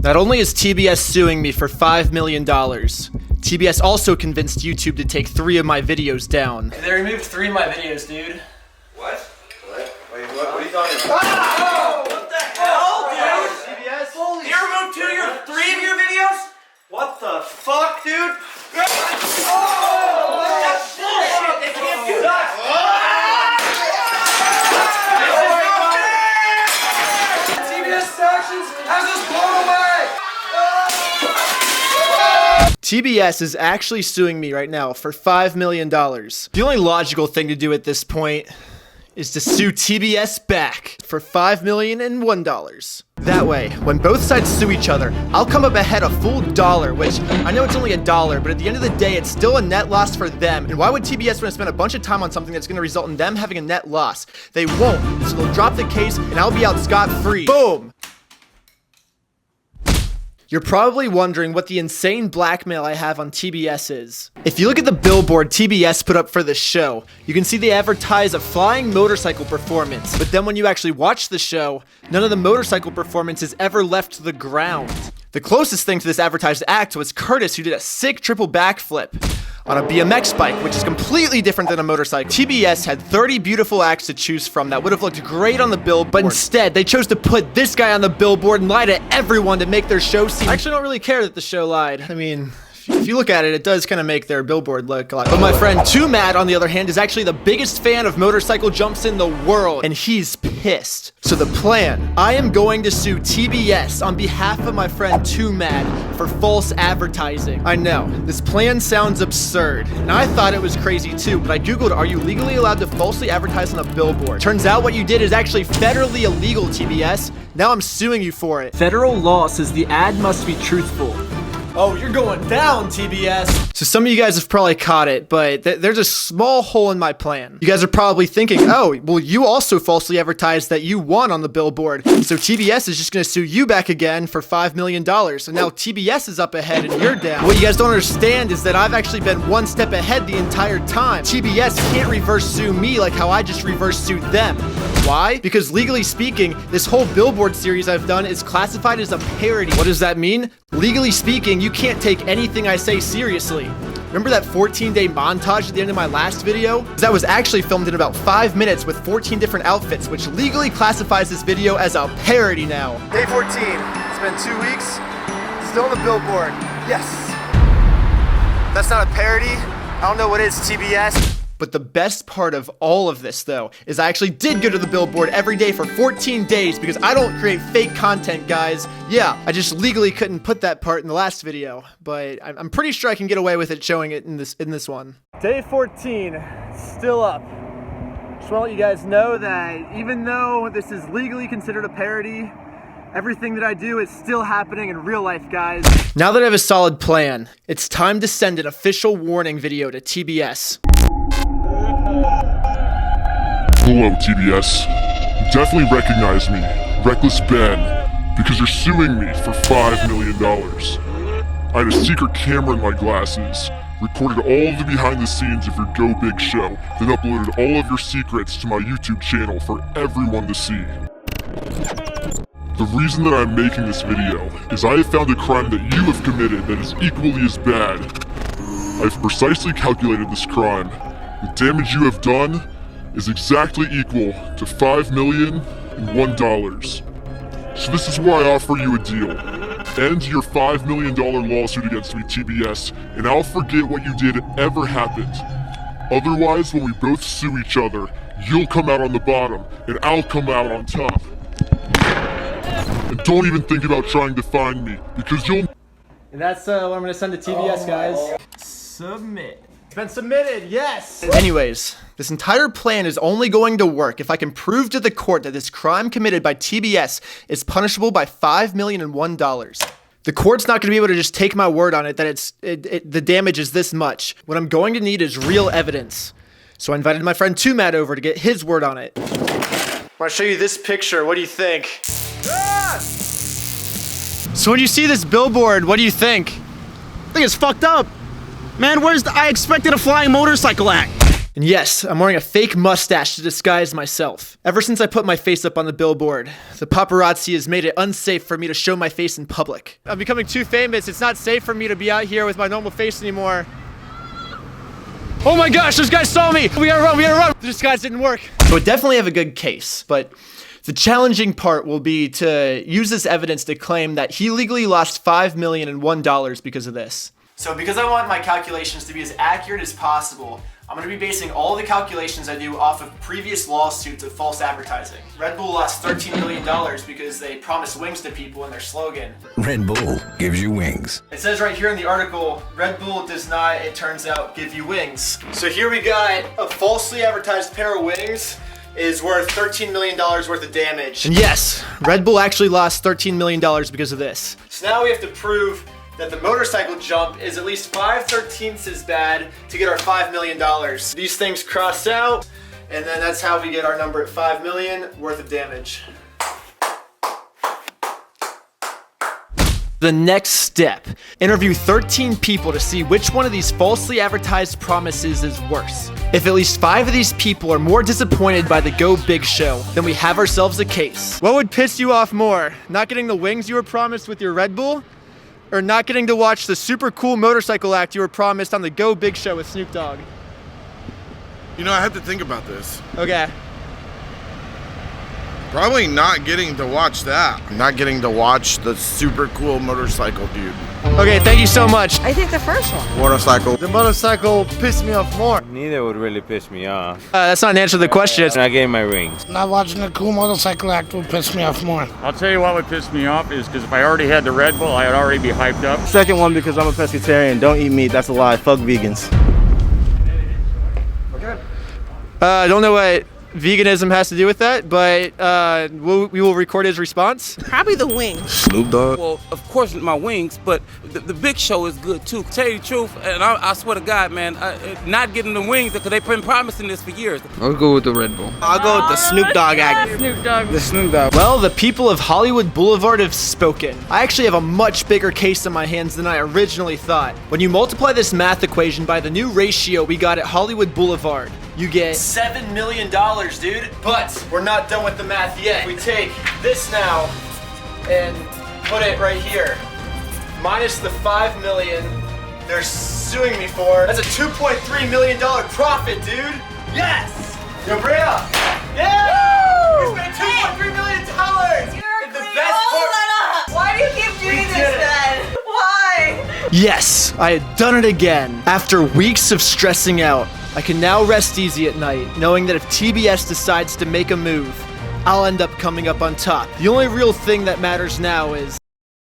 Not only is TBS suing me for $5 million, TBS also convinced YouTube to take 3 of my videos down. They removed 3 of my videos, dude. What? Wait, what are you talking about? Oh! What the hell, dude? TBS? Holy they removed 3 of your videos? What the fuck, dude? Oh! That's bullshit! They can't do that! TBS Actions has us blown away! TBS is actually suing me right now for $5 million. The only logical thing to do at this point is to sue TBS back for $5,001. That way, when both sides sue each other, I'll come up ahead a full $1, which I know it's only $1, but at the end of the day, it's still a net loss for them. And why would TBS want to spend a bunch of time on something that's going to result in them having a net loss? They won't, so they'll drop the case and I'll be out scot-free. Boom! You're probably wondering what the insane blackmail I have on TBS is. If you look at the billboard TBS put up for the show, you can see they advertise a flying motorcycle performance, but then when you actually watch the show, none of the motorcycle performance has ever left the ground. The closest thing to this advertised act was Curtis, who did a sick triple backflip on a BMX bike, which is completely different than a motorcycle. TBS had 30 beautiful acts to choose from that would have looked great on the billboard, but instead, they chose to put this guy on the billboard and lie to everyone to make their show seem... I actually don't really care that the show lied. I mean, if you look at it, it does kind of make their billboard look a lot. But my friend Too Mad, on the other hand, is actually the biggest fan of motorcycle jumps in the world, and he's pissed. So the plan, I am going to sue TBS on behalf of my friend Too Mad for false advertising. I know, this plan sounds absurd, and I thought it was crazy too, but I googled, are you legally allowed to falsely advertise on a billboard? Turns out what you did is actually federally illegal, TBS. Now I'm suing you for it. Federal law says the ad must be truthful. Oh, you're going down, TBS. So some of you guys have probably caught it, but there's a small hole in my plan. You guys are probably thinking, oh, well, you also falsely advertised that you won on the billboard. So TBS is just gonna sue you back again for $5 million. So now TBS is up ahead and you're down. What you guys don't understand is that I've actually been one step ahead the entire time. TBS can't reverse sue me like how I just reverse sued them. Why? Because legally speaking, this whole billboard series I've done is classified as a parody. What does that mean? Legally speaking, you can't take anything I say seriously. Remember that 14-day montage at the end of my last video? That was actually filmed in about 5 minutes with 14 different outfits, which legally classifies this video as a parody now. Day 14, it's been 2 weeks, still on the billboard, yes. That's not a parody, I don't know what is, TBS. But the best part of all of this, though, is I actually did go to the billboard every day for 14 days because I don't create fake content, guys. Yeah, I just legally couldn't put that part in the last video, but I'm pretty sure I can get away with it showing it in this one. Day 14, still up. Just want to let you guys know that even though this is legally considered a parody, everything that I do is still happening in real life, guys. Now that I have a solid plan, it's time to send an official warning video to TBS. Hello, TBS. You definitely recognize me, Reckless Ben, because you're suing me for $5 million. I had a secret camera in my glasses, recorded all of the behind the scenes of your Go Big show, then uploaded all of your secrets to my YouTube channel for everyone to see. The reason that I'm making this video is I have found a crime that you have committed that is equally as bad. I've precisely calculated this crime. The damage you have done is exactly equal to $5,001. So this is why I offer you a deal. End your $5 million lawsuit against me, TBS, and I'll forget what you did ever happened. Otherwise, when we both sue each other, you'll come out on the bottom, and I'll come out on top. And don't even think about trying to find me, because you'll... And that's what I'm gonna send to TBS, guys. Submit. It's been submitted, yes! Anyways, this entire plan is only going to work if I can prove to the court that this crime committed by TBS is punishable by $5,001. The court's not gonna be able to just take my word on it that the damage is this much. What I'm going to need is real evidence. So I invited my friend Too Mad over to get his word on it. I wanna show you this picture, what do you think? Ah! So when you see this billboard, what do you think? I think it's fucked up. Man, I expected a flying motorcycle act. And yes, I'm wearing a fake mustache to disguise myself. Ever since I put my face up on the billboard, the paparazzi has made it unsafe for me to show my face in public. I'm becoming too famous. It's not safe for me to be out here with my normal face anymore. Oh my gosh, those guys saw me! We gotta run, we gotta run! The disguise didn't work. So I definitely have a good case, but the challenging part will be to use this evidence to claim that he legally lost $5,001 because of this. So because I want my calculations to be as accurate as possible, I'm going to be basing all the calculations I do off of previous lawsuits of false advertising. Red Bull lost $13 million because they promised wings to people in their slogan. Red Bull gives you wings. It says right here in the article, Red Bull does not, it turns out, give you wings. So here we got a falsely advertised pair of wings is worth $13 million worth of damage. And yes, Red Bull actually lost $13 million because of this. So now we have to prove that the motorcycle jump is at least 5/13 as bad to get our $5 million. These things cross out, and then that's how we get our number at $5 million worth of damage. The next step, interview 13 people to see which one of these falsely advertised promises is worse. If at least 5 of these people are more disappointed by the Go Big show, then we have ourselves a case. What would piss you off more? Not getting the wings you were promised with your Red Bull? Or not getting to watch the super cool motorcycle act you were promised on the Go Big show with Snoop Dogg? You know, I have to think about this. Okay. Probably not getting to watch that. Not getting to watch the super cool motorcycle dude. Okay, thank you so much. I think the first one. Motorcycle. The motorcycle pissed me off more. Neither would really piss me off. That's not an answer to the question. Not getting my rings. Not watching a cool motorcycle act would piss me off more. I'll tell you what would piss me off is because if I already had the Red Bull, I'd already be hyped up. Second one, because I'm a pescatarian. Don't eat meat. That's a lie. Fuck vegans. I don't know what veganism has to do with that, but we will record his response. Probably the wings. Snoop Dogg. Well, of course my wings, but the big show is good too. Tell you the truth, and I swear to God, man, not getting the wings because they've been promising this for years. I'll go with the Red Bull. I'll go with the Snoop Dogg act. Snoop Dogg. The Snoop Dogg. Well, the people of Hollywood Boulevard have spoken. I actually have a much bigger case on my hands than I originally thought. When you multiply this math equation by the new ratio we got at Hollywood Boulevard, you get $7 million, dude. But we're not done with the math yet. We take this now and put it right here. Minus the $5 million they're suing me for. That's a $2.3 million profit, dude. Yes! Yo, Brea! Yeah! We spent $2.3 million! And the best part. Why do you keep doing this then? Why? Yes, I had done it again. After weeks of stressing out, I can now rest easy at night, knowing that if TBS decides to make a move, I'll end up coming up on top. The only real thing that matters now is